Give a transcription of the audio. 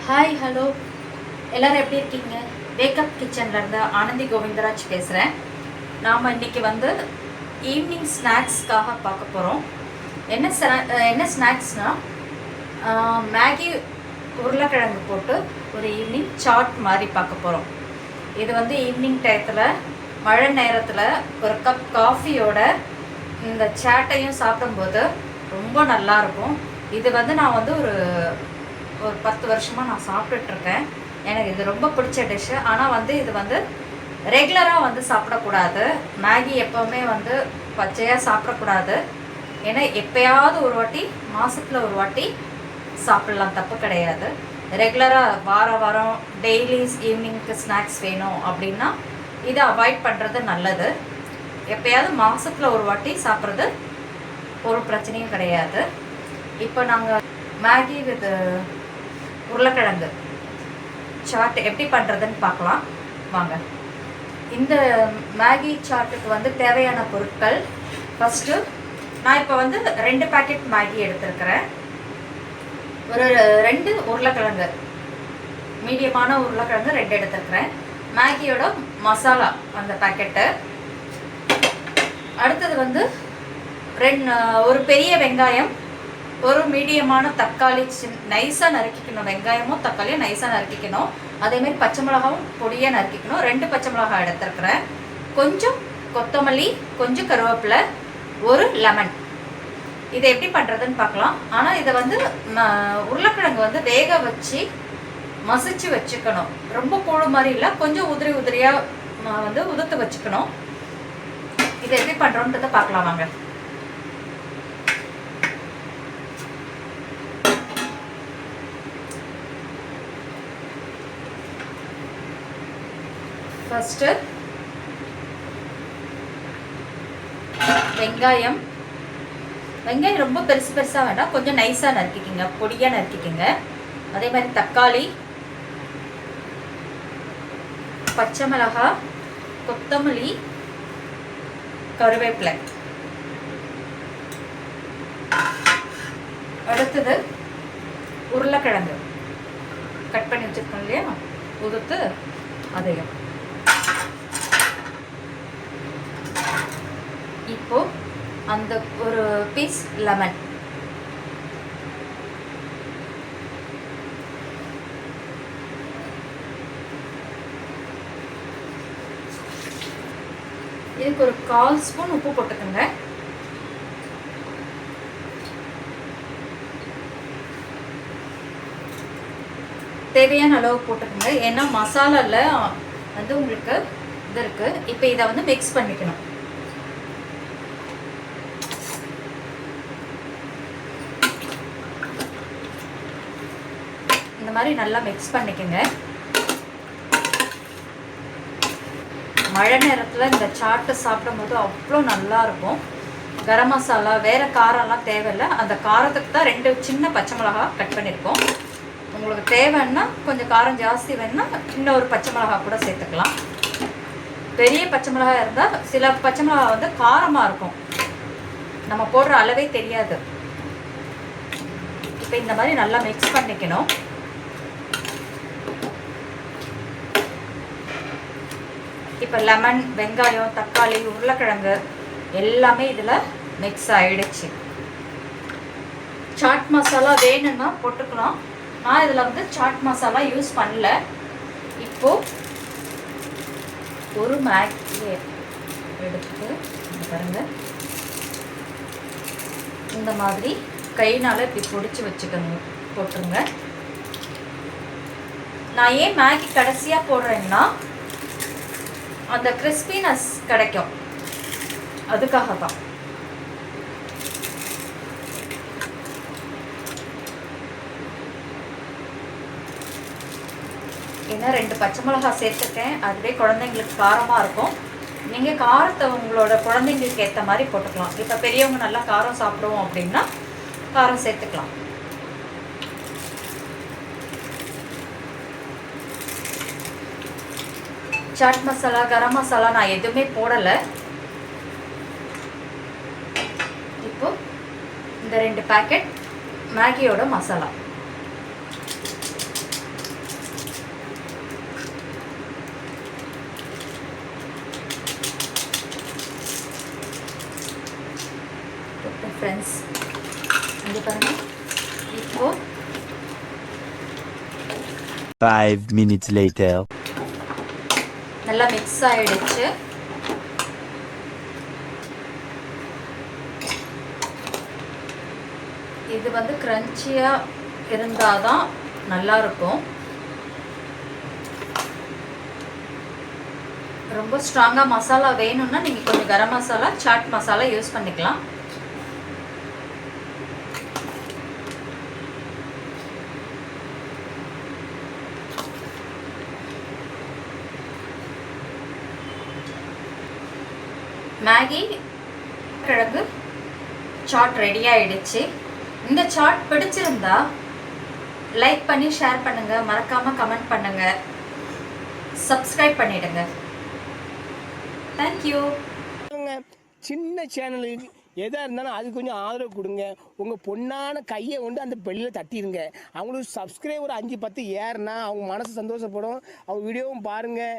Hi hello எல்லோரும் எப்படி இருக்கீங்க? வேக்கப் கிச்சன்லேருந்து ஆனந்தி கோவிந்தராஜ் பேசுகிறேன். நாம் இன்றைக்கி ஈவினிங் ஸ்நாக்ஸ்க்காக பார்க்க போகிறோம். என்ன ஸ்நாக்ஸ்னால் மேகி உருளைக்கிழங்கு போட்டு ஒரு ஈவினிங் சாட் மாதிரி பார்க்க போகிறோம். இது ஈவினிங் டயத்தில் மழை நேரத்தில் ஒரு கப் காஃபியோட இந்த சாட்டையும் சாப்பிடும்போது ரொம்ப நல்லாயிருக்கும். இது நான் ஒரு 10 வருஷமாக நான் சாப்பிட்டுட்ருக்கேன். எனக்கு இது ரொம்ப பிடிச்ச டிஷ்ஷு. ஆனால் இது ரெகுலராக சாப்பிடக்கூடாது. மேகி எப்போவுமே பச்சையாக சாப்பிடக்கூடாது. ஏன்னா எப்போயாவது ஒரு வாட்டி, மாதத்தில் ஒரு வாட்டி சாப்பிட்லாம், தப்பு கிடையாது. ரெகுலராக வாரம் டெய்லிஸ் ஈவினிங்க்கு ஸ்நாக்ஸ் வேணும் அப்படின்னா இதை அவாய்ட் பண்ணுறது நல்லது. எப்போயாவது மாதத்தில் ஒரு வாட்டி சாப்பிட்றது ஒரு பிரச்சனையும் கிடையாது. இப்போ நாங்கள் மேகி வித் உருளைக்கிழங்கு சாட் எப்படி பண்ணுறதுன்னு பார்க்கலாம் வாங்க. இந்த மேகி சாட்டுக்கு தேவையான பொருட்கள், ஃபஸ்ட்டு நான் இப்போ 2 பேக்கெட் மேகி எடுத்துருக்கிறேன். ஒரு 2 உருளைக்கிழங்கு, மீடியமான உருளைக்கிழங்கு 2 எடுத்துருக்கிறேன். மேகியோட மசாலா அந்த பேக்கெட்டு. அடுத்தது ஒரு பெரிய வெங்காயம், ஒரு மீடியமான தக்காளி நைஸாக நறுக்கிக்கணும். வெங்காயமும் தக்காளியும் நைஸாக நறுக்கிக்கணும். அதேமாதிரி பச்சை மிளகாவும் பொடியாக நறுக்கிக்கணும். 2 பச்சை மிளகாய் எடுத்துருக்குறேன். கொஞ்சம் கொத்தமல்லி, கொஞ்சம் கருவேப்பிலை, ஒரு லெமன். இதை எப்படி பண்ணுறதுன்னு பார்க்கலாம். ஆனால் இதை உருளைக்கிழங்கு வேக வச்சு மசிச்சு வச்சுக்கணும். ரொம்ப கூழு மாதிரி இல்லை, கொஞ்சம் உதிரியாக உதுத்து வச்சுக்கணும். இதை எப்படி பண்ணுறோன்றதை பார்க்கலாம் வாங்க. ஃபஸ்ட்டு வெங்காயம் ரொம்ப பெருசாக வேண்டாம், கொஞ்சம் நைஸாக நறுக்கிக்கிங்க, பொடியாக நறுக்கிக்கிங்க. அதே மாதிரி தக்காளி, பச்சை மிளகாய், கொத்தமல்லி, கருவேப்பிலை. அடுத்தது உருளைக்கிழங்கு கட் பண்ணி வச்சுருக்கோம் இல்லையா, உதுத்து அதையும். இப்போ அந்த ஒரு பீஸ் லெமன், இதுக்கு ஒரு 1/4 ஸ்பூன் உப்பு போட்டுக்கோங்க. தேவையான அளவு போட்டுக்கோங்க. ஏன்னா மசாலாவில் உங்களுக்கு இது இருக்குது. இப்போ இதை மிக்ஸ் பண்ணிக்கணும். இந்த மாதிரி நல்லா மிக்ஸ் பண்ணிக்கோங்க. மழை நேரத்தில் இந்த சாட்டு சாப்பிடும்போது அவ்வளோ நல்லாயிருக்கும். கரம் மசாலா வேறு காரம்லாம் தேவையில்லை. அந்த காரத்துக்கு தான் 2 சின்ன பச்சை மிளகா கட் பண்ணியிருக்கோம். உங்களுக்கு தேவைன்னா கொஞ்சம் காரம் ஜாஸ்தி வேணுன்னா இன்னொரு பச்சை மிளகா கூட சேர்த்துக்கலாம். பெரிய பச்சை மிளகா இருந்தால் சில பச்சை மிளகா காரமாக இருக்கும், நம்ம போடுற அளவே தெரியாது. இப்போ இந்த மாதிரி நல்லா மிக்ஸ் பண்ணிக்கணும். இப்போ லெமன், வெங்காயம், தக்காளி, உருளைக்கிழங்கு எல்லாமே இதில் மிக்ஸ் ஆகிடுச்சு. சாட் மசாலா வேணும்னா போட்டுக்கலாம். நான் இதில் சாட் மசாலா யூஸ் பண்ணல. இப்போது ஒரு மேகி எடுத்து பாருங்கள், இந்த மாதிரி கையினால் இப்படி பொடிச்சு வச்சுக்கணும், போட்டுருங்க. நான் ஏன் மேகி கடைசியாக போடுறேன்னா அந்த கிறிஸ்பினஸ் கிடைக்கும், அதுக்காக தான். ஏன்னா 2 பச்சை மிளகாய் சேர்த்துட்டேன், அதுவே குழந்தைங்களுக்கு காரமாக இருக்கும். நீங்கள் காரத்தை உங்களோட குழந்தைங்களுக்கு ஏற்ற மாதிரி போட்டுக்கலாம். இப்போ பெரியவங்க நல்லா காரம் சாப்பிடுவோம் அப்படின்னா காரம் சேர்த்துக்கலாம். சாட் மசாலா, கரம் மசாலா நான் எதுவுமே போடலை. இப்போ இந்த 2 பேக்கெட் மேகியோட மசாலா 5 minutes later. நல்லா மிக்ஸ் ஆயிடுச்சு. இது வந்து கிரன்ச்சியா இருந்தாதான் நல்லா இருக்கும். ரொம்ப ஸ்ட்ராங்கா மசாலா வேணும்னா நீங்க கொஞ்சம் கரம் மசாலா, சாட் மசாலா யூஸ் பண்ணிக்கலாம். மேகி கிழங்கு சாட் ரெடி ஆயிடுச்சு. இந்த சாட் பிடிச்சிருந்தா லைக் பண்ணி ஷேர் பண்ணுங்க, மறக்காம கமெண்ட் பண்ணுங்க, சப்ஸ்கிரைப் பண்ணிடுங்க. தேங்க்யூ. சின்ன சேனலுக்கு எதாக இருந்தாலும் அது கொஞ்சம் ஆதரவு கொடுங்க. உங்கள் பொண்ணான கையை கொண்டு அந்த பெல்லில் தட்டிடுங்க. அவங்களுக்கு சப்ஸ்கிரைபர் 5-10 ஏறுனா அவங்க மனசு சந்தோஷப்படும். அவங்க வீடியோவும் பாருங்கள்.